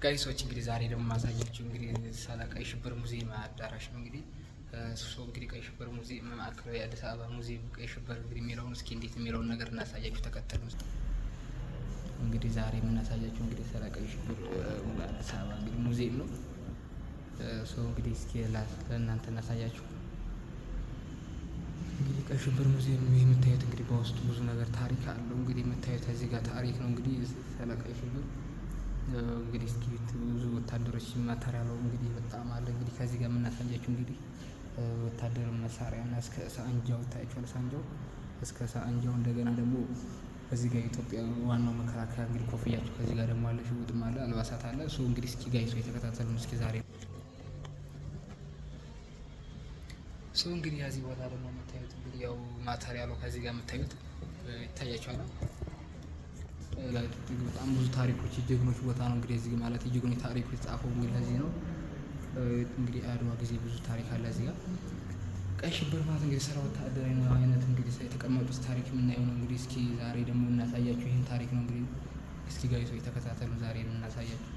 ጋይሶች እንግዲህ ዛሬ ደግሞ ማሳያችሁ እንግዲህ ስለ ቀይ ሽብር ሙዚየም አዳራሽ ነው። እንግዲህ እንግዲህ ቀይ ሽብር ሙዚየም ማዕከላዊ አዲስ አበባ ሙዚየም ቀይ ሽብር እንግዲህ የሚለውን እስኪ እንዴት የሚለውን ነገር እናሳያችሁ። ተከተሉ። እንግዲህ ዛሬ የምናሳያችሁ እንግዲህ ስለ ቀይ ሽብር አዲስ አበባ እንግዲህ ሙዚየም ነው። እንግዲህ እስኪ ለእናንተ እናሳያችሁ። እንግዲህ ቀይ ሽብር ሙዚየም የምታዩት እንግዲህ በውስጡ ብዙ ነገር ታሪክ አለው። እንግዲህ የምታዩት እዚህ ጋር ታሪክ ነው። እንግዲህ ስለ ቀይ ሽብር እንግዲህ እስኪ ብዙ ወታደሮች ማተሪያለው እንግዲህ በጣም አለ። እንግዲህ ከዚህ ጋር የምናሳያችሁ እንግዲህ ወታደር መሳሪያና እስከ ሳንጃው ታይቷል። ሳንጃው እስከ ሳንጃው እንደገና ደግሞ እዚህ ጋር ኢትዮጵያ ዋናው መከላከያ እንግዲህ ኮፍያቸው ከዚህ ጋር ደግሞ አለ፣ ሽጉጥም አለ፣ አልባሳት አለ። እንግዲህ እስኪ ጋይሶ የተከታተሉን እስኪ ዛሬ እንግዲህ እዚህ ቦታ ደግሞ የምታዩት እንግዲህ ያው ማተሪያሉ ከዚህ ጋር የምታዩት ይታያችኋል። በጣም ብዙ ታሪኮች የጀግኖች ቦታ ነው። እንግዲህ እዚህ ማለት የጀግኖች ታሪኮች የተጻፈው እንግዲህ ለዚህ ነው። እንግዲህ አድዋ ጊዜ ብዙ ታሪክ አለ እዚህ ጋር። ቀይ ሽብር ማለት እንግዲህ ስራ ወታደራዊ ነው አይነት እንግዲህ የተቀመጡት ታሪክ የምናየው ነው። እንግዲህ እስኪ ዛሬ ደግሞ እናሳያችሁ ይህን ታሪክ ነው። እንግዲህ እስኪ ጋይሶች ተከታተሉ። ዛሬ እናሳያችሁ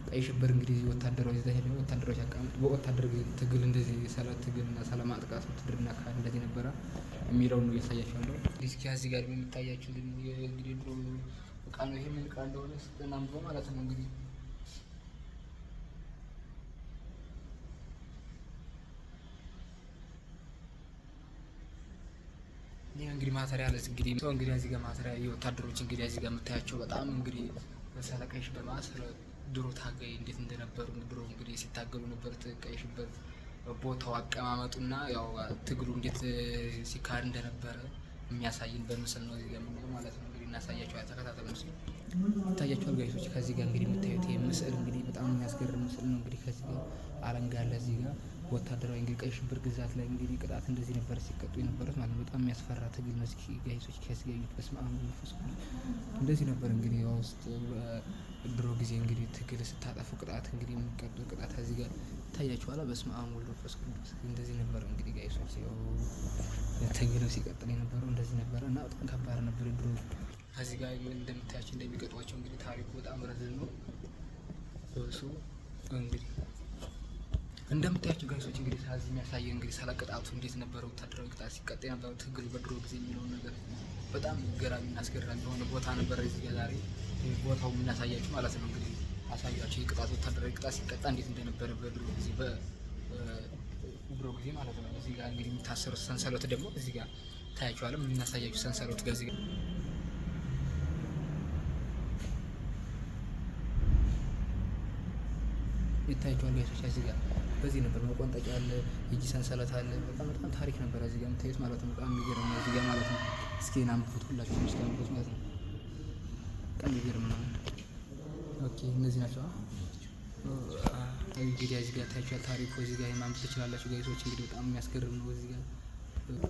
ቀይ ሽብር እንግዲህ ወታደሮች እዛ ሄደው ወታደሮች ያቀመጡ በወታደር ትግል እንደዚህ ሰለ ትግልና ሰለ ማጥቃት ውትድርና ካል እንደዚህ ነበረ የሚለው ነው እያሳያችሁ ያለው። እስኪ እዚህ ጋር የሚታያችሁ እንግዲህ ድሮ እቃ ነው። ይሄ ምን እቃ እንደሆነ ስናምቦ ማለት ነው። እንግዲህ ይሄ እንግዲህ ማተሪያል እንግዲህ እዚህ ጋር ማተሪያል የወታደሮች እንግዲህ እዚህ ጋር የምታያቸው በጣም እንግዲህ ስለ ቀይ ሽብር ማለት ስለ ድሮ ታጋይ እንዴት እንደነበሩ ድሮ እንግዲህ ሲታገሉ ነበር። ቀይ ሽብር ቦታው አቀማመጡና ያው ትግሉ እንዴት ሲካሄድ እንደነበረ የሚያሳይን በምስል ነው እዚህ ጋር የምናየው ማለት ነው። እንግዲህ እናሳያቸዋለን። ተከታተሉ። ምስል ይታያቸዋል ጋይሶች። ከዚህ ጋር እንግዲህ የምታዩት ይሄ ምስል እንግዲህ በጣም የሚያስገርም ምስል ነው። እንግዲህ ከዚህ ጋር አለንጋ አለ። እዚህ ጋር ወታደራዊ እንግዲህ ቀይ ሽብር ግዛት ላይ እንግዲህ ቅጣት እንደዚህ ነበር ሲቀጡ የነበሩት ማለት ነው። በጣም የሚያስፈራ ትግል ነው። እስኪ ጋይሶች ከዚህ ጋር በስመ አብ መንፈስ እንደዚህ ነበር እንግዲህ ውስጥ ድሮ ጊዜ እንግዲህ ትግል ስታጠፉ ቅጣት እንግዲህ የሚቀጡ ቅጣት እዚህ ጋር ይታያችኋል። በስመ አብ ወወልድ ወመንፈስ ቅዱስ እንደዚህ ነበር እንግዲህ ጋይሶች። ያው ትግል ሲቀጥል የነበረው እንደዚህ ነበረ እና በጣም ከባድ ነበር ድሮ። ከዚህ ጋር እንደምታያቸው እንደሚቀጧቸው እንግዲህ ታሪኩ በጣም ረዝም ነው። እንግዲህ እንደምታያቸው ጋይሶች እንግዲህ ሳዚ የሚያሳየው እንግዲህ ስለ ቅጣቱ እንዴት ነበረ ወታደራዊ ቅጣት ሲቀጥ የነበረው ትግል በድሮ ጊዜ የሚለውን ነገር በጣም ገራሚ እና አስገራሚ የሆነ ቦታ ነበረ። እዚህ ጋር ዛሬ ቦታው የምናሳያችሁ ማለት ነው። እንግዲህ አሳያችሁ የቅጣት ወታደራዊ ቅጣት ሲቀጣ እንዴት እንደነበረ በድሮ ጊዜ በድሮ ጊዜ ማለት ነው። እዚህ ጋር እንግዲህ የሚታሰሩት ሰንሰለት ደግሞ እዚህ ጋር ታያችኋል። የምናሳያችሁ ሰንሰለት ጋር እዚህ ጋር ይታያችኋል ጋይሶች። እዚህ ጋር በዚህ ነበር መቆንጠጫ አለ፣ የእጅ ሰንሰለት አለ። በጣም ታሪክ ነበር እዚህ ጋር የምታዩት ማለት ነው። በጣም የሚገርም ነው እዚህ ጋር ማለት ነው። እስኪ ናምፉት ሁላችሁም እስኪ ናምፉት ማለት ነው። በጣም የሚገርም ነው። ኦኬ እነዚህ ናቸው እንግዲህ እዚህ ጋር ታያችኋል ታሪኩ። እዚህ ጋር ማንበብ ትችላላችሁ ጋይሶች። እንግዲህ በጣም የሚያስገርም ነው እዚህ ጋር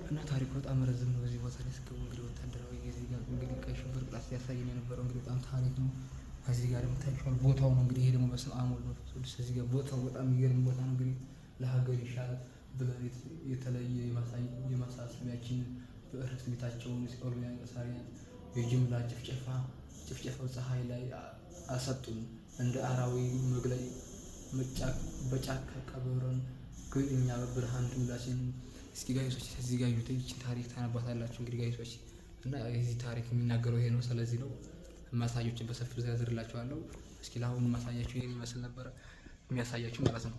እና ታሪኩ በጣም ረዝም ነው። እዚህ ቦታ ላይ ስገቡ እንግዲህ ወታደራዊ እዚህ ጋር እንግዲህ ቀይ ሽብር ቅጣት ሲያሳየን የነበረው እንግዲህ በጣም ታሪክ ነው። እዚህ ጋር የምታዩት ቦታው ነው። እንግዲህ ይሄ ደግሞ በስመ አብ ወወልድ ወመንፈስ ቅዱስ እዚህ ጋር ቦታው በጣም የሚገርም ቦታ ነው። እንግዲህ ለሀገር ይሻላል ብለን የተለየ የማሳሰቢያችን በእርስ ቤታቸውን ሲኦልያ ሳሪያን የጅምላ ጭፍጨፋው ፀሐይ ላይ አሰጡን እንደ አራዊ መግለይ በጫካ ቀበረን ግን እኛ በብርሃን ድምላችን። እስኪ ጋይሶች እዚህ ጋር ይችን ታሪክ ታነባታላችሁ እንግዲህ ጋይሶች። እና የዚህ ታሪክ የሚናገረው ይሄ ነው። ስለዚህ ነው ማሳያዎችን በሰፊው ዘርዝርላችኋለሁ። እስኪ ለአሁኑ ማሳያችሁ ይሄን ይመስል ነበር የሚያሳያችሁ ማለት ነው።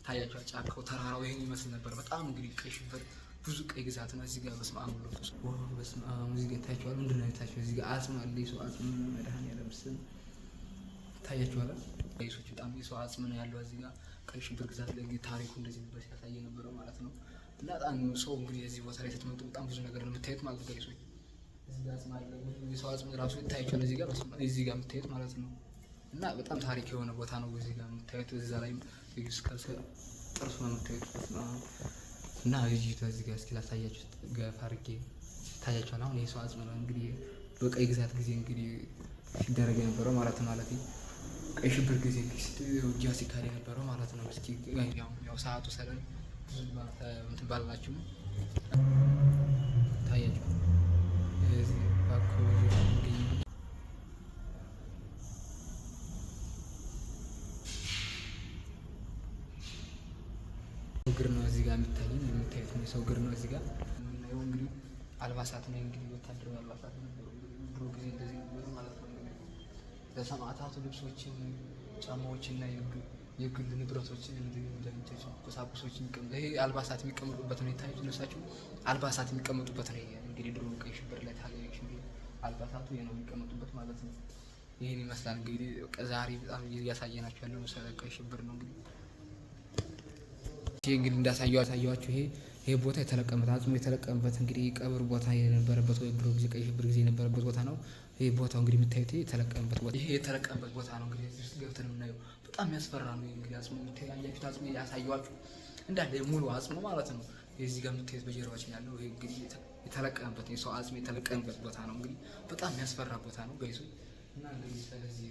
ታያችኋል ጫካው ተራራው ይሄን ይመስል ነበር። በጣም እንግዲህ ቀይ ሽብር ብዙ ቀይ ግዛት ነው። እዚህ ጋር በስመ አብ ወወልድ ወመንፈስ ቅዱስ በስመ አብ እዚህ ጋር ታያችኋል። ምንድን ነው የታያችሁ? እዚህ ጋር አጽም አለ። የሰው አጽም መድኃኒዓለም ስም ታያችኋል ጋይሶች። በጣም የሰው አጽም ነው ያለው እዚህ ጋር ቀይ ሽብር ግዛት ላይ ታሪኩ እንደዚህ ነበር ሲያሳይ ነበረው ማለት ነው። እና በጣም ሰው እንግዲህ እዚህ ቦታ ላይ ስትመጡ በጣም ብዙ ነገር ነው የምታዩት ማለት ነው ጋይሶች። እዚህ ጋር አጽም አለ። የሰው አጽም ራሱ ይታያችኋል እዚህ ጋር የምታዩት ማለት ነው። እና በጣም ታሪክ የሆነ ቦታ ነው እዚህ ጋር የምታዩት። እዛ ላይ እስከ ጥርሱ ነው የምታዩት እና እዚህ ጋር እስኪ ላሳያችሁ ገፋ አድርጌ ታያችኋል። አሁን የሰው አጽም ነው እንግዲህ በቀይ ግዛት ጊዜ እንግዲህ ሲደረግ የነበረው ማለት ነው። ማለት ቀይ ሽብር ጊዜ ውጊያ ሲካሄድ የነበረው ማለት ነው። እስኪ ያው ሰዓቱ ሰለን ብዙ እንትን ባላችሁ ታያችኋል። እዚህ እግር ነው እዚህ ጋር የምታዩት ነው የሰው እግር ነው እዚህ ጋር የምናየው። እንግዲህ አልባሳት ነው እንግዲህ ወታደራዊ አልባሳት ነበሩ ድሮ ጊዜ እንደዚህ ነበሩ ማለት ነው። እንግዲህ ለሰማዕታቱ ልብሶችን፣ ጫማዎችና የግል ንብረቶችን እንደምታዩት ቁሳቁሶችን ይሄ አልባሳት የሚቀመጡበት ነው። የታዩት ልብሳቸው አልባሳት የሚቀመጡበት ነው። እንግዲህ ድሮ ቀይ ሽብር ላይ ታጋዮች እንግዲህ አልባሳቱ ነው የሚቀመጡበት ማለት ነው። ይሄን ይመስላል እንግዲህ ዛሬ በጣም እያሳየናችሁ ያለው ቀይ ሽብር ነው። እንግዲህ ይሄ እንግዲህ እንዳሳየዋችሁ ይሄ ቦታ የተለቀመበት አጽሙ የተለቀመበት እንግዲህ ቀብር ቦታ የነበረበት ወይ ድሮ ጊዜ ቀይ ሽብር ጊዜ የነበረበት ቦታ ነው። ይሄ ቦታው እንግዲህ የምታዩት የተለቀመበት ቦታ ይሄ የተለቀመበት ቦታ ነው። እንግዲህ እዚህ ውስጥ ገብተን የምናየው በጣም ያስፈራ ነው። እንግዲህ አጽሙ የምታያችሁት አጽሙ ያሳየዋችሁ እንዳለ ሙሉ አጽሙ ማለት ነው። እዚህ ጋር የምታዩት በጀርባችን ያለው ይሄ እንግዲህ የተለቀመበት የሰው አጽም የተለቀመበት ቦታ ነው። እንግዲህ በጣም የሚያስፈራ ቦታ ነው ጋይሱ እና እንግዲህ ስለዚህ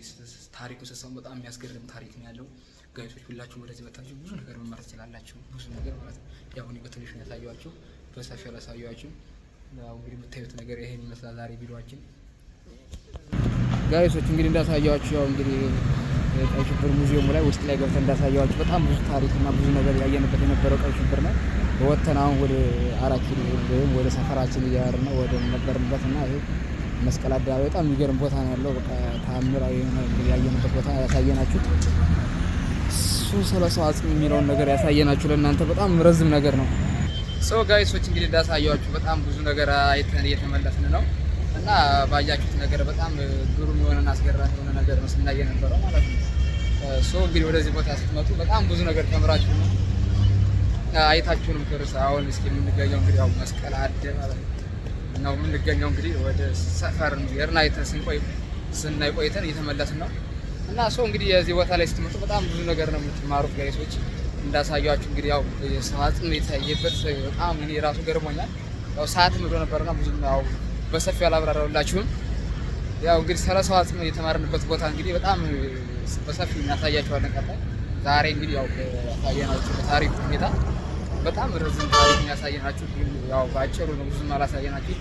ታሪኩ ስትሰሙ በጣም የሚያስገርም ታሪክ ነው ያለው። ጋይሶች ሁላችሁም ወደዚህ መጣችሁ ብዙ ነገር መማር ትችላላችሁ። ብዙ ነገር ማለት ነው። ያው እኔ በትንሹ ነው ያሳየኋችሁ፣ በሰፊው አላሳየኋችሁ። ያው እንግዲህ የምታዩት ነገር ይሄን ይመስላል ዛሬ ቪዲዮአችን ጋይሶች። እንግዲህ እንዳሳየኋችሁ ያው እንግዲህ ቀይ ሽብር ሙዚየሙ ላይ ውስጥ ላይ ገብተን እንዳሳየኋችሁ በጣም ብዙ ታሪክ እና ብዙ ነገር ያየንበት የነበረው ቀይ ሽብር ነው። ወጥተን አሁን ወደ 4 ኪሎ ወይም ወደ ሰፈራችን እያወራን ነው ወደ ነበርንበት እና ይሄ መስቀል አደባባይ በጣም የሚገርም ቦታ ነው ያለው። በቃ ታምራዊ ያየንበት ቦታ ያሳየናችሁ ስለ ሰው አጽም የሚለውን ነገር ያሳየናችሁ ለእናንተ በጣም ረዝም ነገር ነው። ጋይሶች እንግዲህ እንዳሳየኋችሁ በጣም ብዙ ነገር አይተን እየተመለስን ነው እና ባያችሁት ነገር በጣም ግሩም የሆነና አስገራሚ የሆነ ነገር ነው ስናይ የነበረው ማለት ነው። እንግዲህ ወደዚህ ቦታ ስትመጡ በጣም ብዙ ነገር ተምራችሁ ነው አይታችሁንም ክርስ አሁን እስኪ የምንገኘው እንግዲህ ያው መስቀል አደባባይ ነው የምንገኘው። እንግዲህ ወደ ሰፈር የርናይተን ስናይ ቆይተን እየተመለስን ነው እና እንግዲህ የዚህ ቦታ ላይ ስትመጡ በጣም ብዙ ነገር ነው የምትማሩት ጋይሶች። እንዳሳያችሁ እንግዲህ ያው የሰው አጽም የታየበት በጣም እኔ ራሱ ገርሞኛል። ያው ሰዓት ምዶ ነበርና ብዙ ያው በሰፊው አላብራራሁላችሁም። ያው እንግዲህ ስለ ሰው አጽም የተማርንበት ቦታ እንግዲህ በጣም በሰፊው እናሳያችኋለን ቀጣይ። ዛሬ እንግዲህ ያው ያሳየናችሁ በታሪኩ ሁኔታ በጣም ረዝም ታሪክ ያሳየናችሁ፣ ያው ባጭሩ ነው ብዙም አላሳየናችሁ።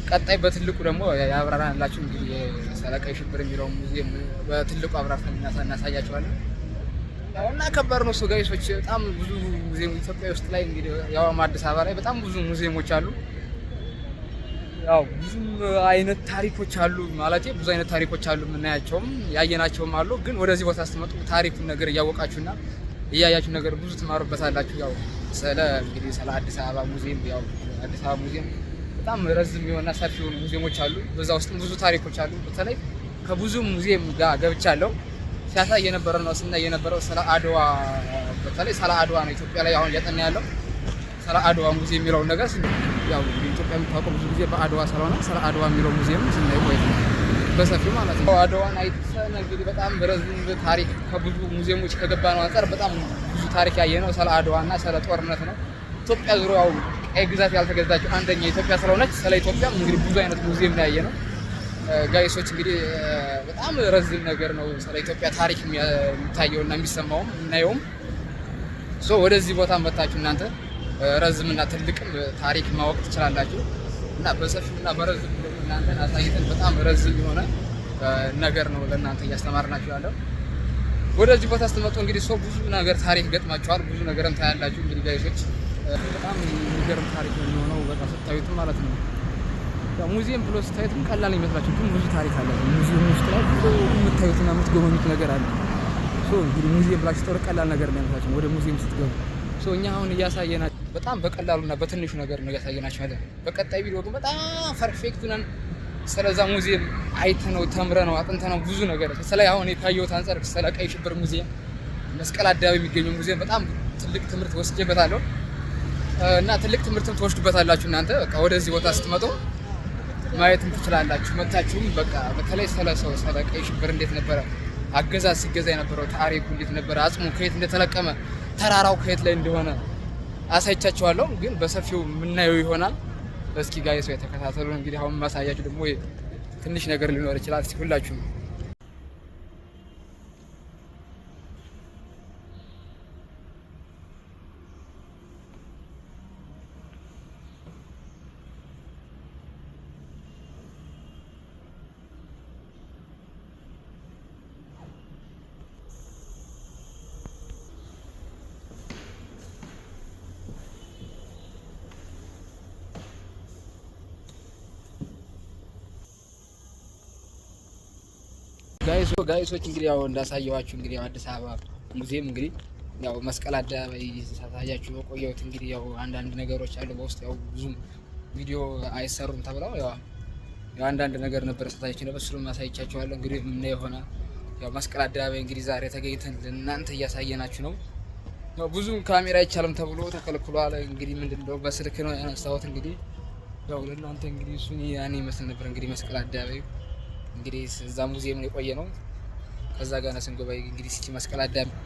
ቀጣይ በትልቁ ደግሞ ያብራራንላችሁ እንግዲህ ስለ ቀይ ሽብር የሚለው ሙዚየም በትልቁ አብራርተን እናሳያችኋለን። እና ከባድ ነው ጋይሶች። በጣም ብዙ ሙዚየም ኢትዮጵያ ውስጥ ላይ እንግዲህ ያው አዲስ አበባ ላይ በጣም ብዙ ሙዚየሞች አሉ። ያው ብዙ አይነት ታሪኮች አሉ ማለት ብዙ አይነት ታሪኮች አሉ፣ የምናያቸውም ያየናቸውም አሉ። ግን ወደዚህ ቦታ ስትመጡ ታሪኩን ነገር እያወቃችሁና እያያችሁ ነገር ብዙ ትማሩበታላችሁ። ያው እንግዲህ ስለ አዲስ አበባ ሙዚየም ያው አዲስ አበባ ሙዚየም በጣም ረዝም የሆነና ሰፊ የሆኑ ሙዚየሞች አሉ። በዛ ውስጥም ብዙ ታሪኮች አሉ። በተለይ ከብዙ ሙዚየም ጋር ገብቻለሁ። ሲያሳይ የነበረው ነው ስናይ የነበረው ስለ አድዋ፣ በተለይ ስለ አድዋ ነው ኢትዮጵያ ላይ አሁን እያጠና ያለው ስለ አድዋ ሙዚየም የሚለውን ነገር ያው ኢትዮጵያ የምታውቀው ብዙ ጊዜ በአድዋ ስለሆነ ስለ አድዋ የሚለው ሙዚየም ስናይ ቆይተን በሰፊው ማለት ነው። አድዋን አይተን እንግዲህ በጣም ረዝም ታሪክ ከብዙ ሙዚየሞች ከገባነው አንፃር በጣም ብዙ ታሪክ ያየነው ስለ አድዋና ስለ ጦርነት ነው። ኢትዮጵያ ዙሪያው ቀይ ግዛት ያልተገዛችው አንደኛ ኢትዮጵያ ስለሆነች ስለ ኢትዮጵያም እንግዲህ ብዙ አይነት ሙዚየም ነው ያየነው ጋይሶች። እንግዲህ በጣም ረዝም ነገር ነው ስለ ኢትዮጵያ ታሪክ የሚታየውና የሚሰማውም እናየውም። ወደዚህ ቦታ መጣችሁ እናንተ ረዝምና ትልቅም ታሪክ ማወቅ ትችላላችሁ እና በሰፊውና በረዝም እናንተን አሳይተን በጣም ረዝም የሆነ ነገር ነው ለእናንተ እያስተማርናችሁ ያለው። ወደዚህ ቦታ ስትመጡ እንግዲህ ብዙ ነገር ታሪክ ገጥማችኋል፣ ብዙ ነገርም ታያላችሁ። እንግዲህ ጋይሶች በጣም የሚገርም ታሪክ ነው የሚሆነው በቃ ስታዩት ማለት ነው። ሙዚየም ብሎ ስታዩትም ቀላል ይመስላችሁ፣ ግን ብዙ ታሪክ አለ። ሙዚየም ውስጥ ላይ ብዙ የምታዩትና የምትጎበኙት ነገር አለ። እንግዲህ ሙዚየም ብላችሁ ስትወር ቀላል ነገር ነው የሚመስላችሁ ወደ ሙዚየም ስትገቡ። እኛ አሁን እያሳየናችሁ በጣም በቀላሉና በትንሹ ነገር ነው እያሳየናችሁ ያለ። በቀጣይ ቪዲዮ ግን በጣም ፐርፌክት ነን ስለዛ ሙዚየም አይተነው ተምረነው አጥንተነው ብዙ ነገር ስለዚህ አሁን የታየሁት አንፃር ስለ ቀይ ሽብር ሙዚየም መስቀል አደባባይ የሚገኘው ሙዚየም በጣም ትልቅ ትምህርት ወስጄበታለሁ እና ትልቅ ትምህርትም ትወስዱበታላችሁ እናንተ በቃ ወደዚህ ቦታ ስትመጡ ማየትም ትችላላችሁ። መታችሁም በቃ በተለይ ስለ ቀይ ሽብር እንዴት ነበረ አገዛዝ ሲገዛ የነበረው ታሪኩ እንዴት ነበረ፣ አጽሙ ከየት እንደተለቀመ፣ ተራራው ከየት ላይ እንደሆነ አሳይቻችኋለሁ። ግን በሰፊው የምናየው ይሆናል። እስኪ ጋይስ የተከታተሉ እንግዲህ አሁን ማሳያችሁ ደግሞ ትንሽ ነገር ሊኖር ይችላል። እስኪ ሁላችሁም ጋይሶች እንግዲህ ያው እንዳሳየዋችሁ እንግዲህ ያው አዲስ አበባ ሙዚየም እንግዲህ ያው መስቀል አደባባይ ሳሳያችሁ በቆየሁት እንግዲህ ያው አንዳንድ ነገሮች አሉ በውስጥ ያው ብዙም ቪዲዮ አይሰሩም ተብለው ያው አንዳንድ ነገር ነበር ሳሳያችሁ ነበር እሱንም አሳይቻችኋለሁ። እንግዲህ ምን የሆነ ያው መስቀል አደባባይ እንግዲህ ዛሬ ተገኝተን ለእናንተ እያሳየናችሁ ነው። ያው ብዙ ካሜራ አይቻልም ተብሎ ተከልክሏል። እንግዲህ ምንድነው በስልክ ነው ያነሳሁት። እንግዲህ ያው ለእናንተ እንግዲህ እሱን ያኔ ይመስል ነበር እንግዲህ መስቀል አደባባይ እንግዲህ እዛ ሙዚየም ነው የቆየ ነው። ከዛ ጋር ነው ስንጎባይ እንግዲህ እስኪ መስቀል አደባባይ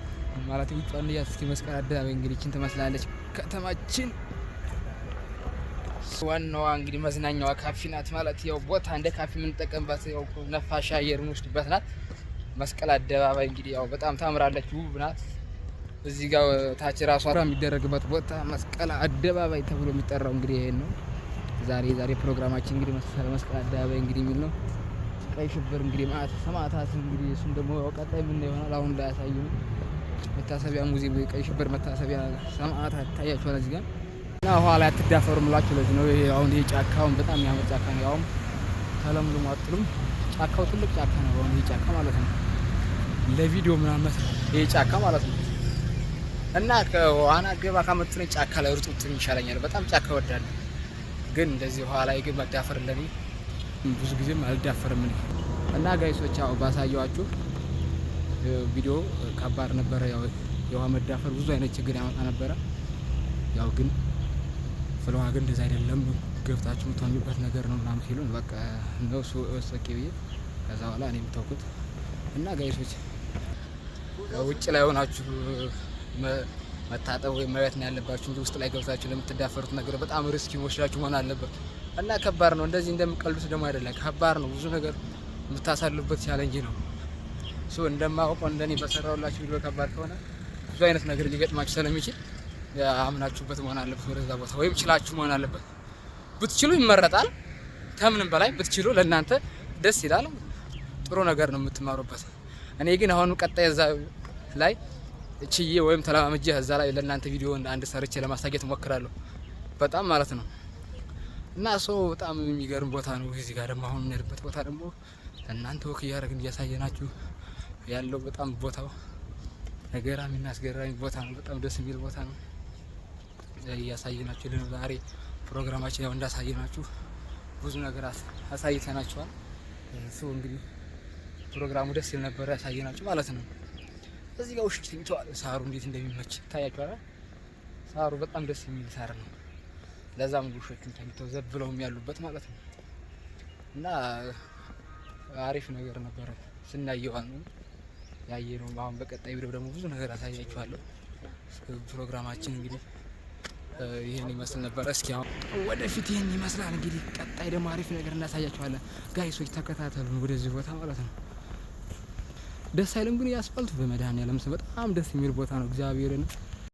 ማለት ውጭዋን ያስ እስኪ መስቀል አደባባይ እንግዲህ እቺን ትመስላለች ከተማችን። ዋናዋ እንግዲህ መዝናኛዋ ካፌ ናት ማለት ያው ቦታ እንደ ካፌ የምንጠቀምባት ያው ነፋሻ አየር የምንወስድበት ናት። መስቀል አደባባይ እንግዲህ ያው በጣም ታምራለች፣ ውብ ናት። እዚህ ጋር ታች ራሷ የሚደረግበት ቦታ መስቀል አደባባይ ተብሎ የሚጠራው እንግዲህ ይሄን ነው። ዛሬ ፕሮግራማችን እንግዲህ መስቀል አደባባይ እንግዲህ የሚል ነው። ቀይ ሽብር እንግዲህ ማለት ሰማዕታት እንግዲህ እሱም ደግሞ ቀጣይ ምን ይሆናል አሁን እንዳያሳዩ መታሰቢያ ሙዚየም ቀይ ሽብር መታሰቢያ ሰማዕታት ታያችኋል እዚህ ጋር እና ኋላ አትዳፈሩ ምላችሁ። ለዚህ ነው ይሄ አሁን ይሄ ጫካውን በጣም የሚያምር ጫካ ነው። ያውም ተለምልሞ አጥሉም ጫካው ትልቅ ጫካ ነው። አሁን ይሄ ጫካ ማለት ነው ለቪዲዮ ምናምን መስራት ይሄ ጫካ ማለት ነው። እና ከዋና ገባ ካመጡኝ ጫካ ላይ ርጡት ይሻለኛል። በጣም ጫካ እወዳለሁ፣ ግን እንደዚህ ኋላ ላይ ግን መዳፈር ለኔ ብዙ ጊዜም አልዳፈርም እኔ። እና ጋይሶች ያው ባሳየዋችሁ ቪዲዮ ከባድ ነበረ። ያው የውሃ መዳፈር ብዙ አይነት ችግር ያመጣ ነበረ። ያው ግን ፍለዋ ግን እንደዛ አይደለም ገብታችሁ የምትሆኑበት ነገር ነው ምናምን ሲሉን በቃ ነው ሶኬ ብዬ ከዛ በኋላ እኔም ተውኩት። እና ጋይሶች ውጭ ላይ ሆናችሁ መታጠብ ወይም ማየት ነው ያለባችሁ እንጂ ውስጥ ላይ ገብታችሁ ለምትዳፈሩት ነገር በጣም ሪስኪ ወስዳችሁ መሆን አለበት። እና ከባድ ነው። እንደዚህ እንደምቀልዱት ደግሞ አይደለም፣ ከባድ ነው። ብዙ ነገር የምታሳልፉበት ቻሌንጅ ነው። እንደማውቀው እንደኔ በሰራውላችሁ ቪዲዮ ከባድ ከሆነ ብዙ አይነት ነገር ሊገጥማችሁ ስለሚችል አምናችሁበት መሆን አለበት። ወደዛ ቦታ ወይም ችላችሁ መሆን አለበት። ብትችሉ ይመረጣል። ከምንም በላይ ብትችሉ ለእናንተ ደስ ይላል። ጥሩ ነገር ነው የምትማሩበት። እኔ ግን አሁን ቀጣይ እዛ ላይ ችዬ ወይም ተለማምጄ እዛ ላይ ለእናንተ ቪዲዮ አንድ ሰርቼ ለማሳየት እሞክራለሁ። በጣም ማለት ነው። እና በጣም የሚገርም ቦታ ነው። እዚህ ጋር ደግሞ አሁን የምንሄድበት ቦታ ደግሞ እናንተ ወክ እያደረግን እያሳየናችሁ ያለው በጣም ቦታው ገራሚና አስገራሚ ቦታ ነው። በጣም ደስ የሚል ቦታ ነው። እያሳየናችሁ ነው ዛሬ ፕሮግራማችን። ያው እንዳሳየናችሁ ብዙ ነገር አሳይተናችኋል። እንግዲህ ፕሮግራሙ ደስ ይል ነበር ያሳየናችሁ ማለት ነው። እዚህ ጋር ውሾች ተኝተዋል። ሳሩ እንዴት እንደሚመች ታያችኋል። ሳሩ በጣም ደስ የሚል ሳር ነው። ለዛም ውሾቹን ተኝተው ዘብለውም ያሉበት ማለት ነው። እና አሪፍ ነገር ነበር ስናየዋል ነው ያየነው። አሁን በቀጣይ ቪዲዮ ደግሞ ብዙ ነገር አሳያችኋለሁ። ፕሮግራማችን እንግዲህ ይሄን ይመስል ነበር። እስኪ አሁን ወደፊት ይሄን ይመስላል። እንግዲህ ቀጣይ ደግሞ አሪፍ ነገር እናሳያችኋለን። ጋይሶች ተከታተሉን ወደዚህ ቦታ ማለት ነው። ደስ አይልም ግን ያስፈልቱ በመድኃኒዓለም በጣም ደስ የሚል ቦታ ነው። እግዚአብሔርን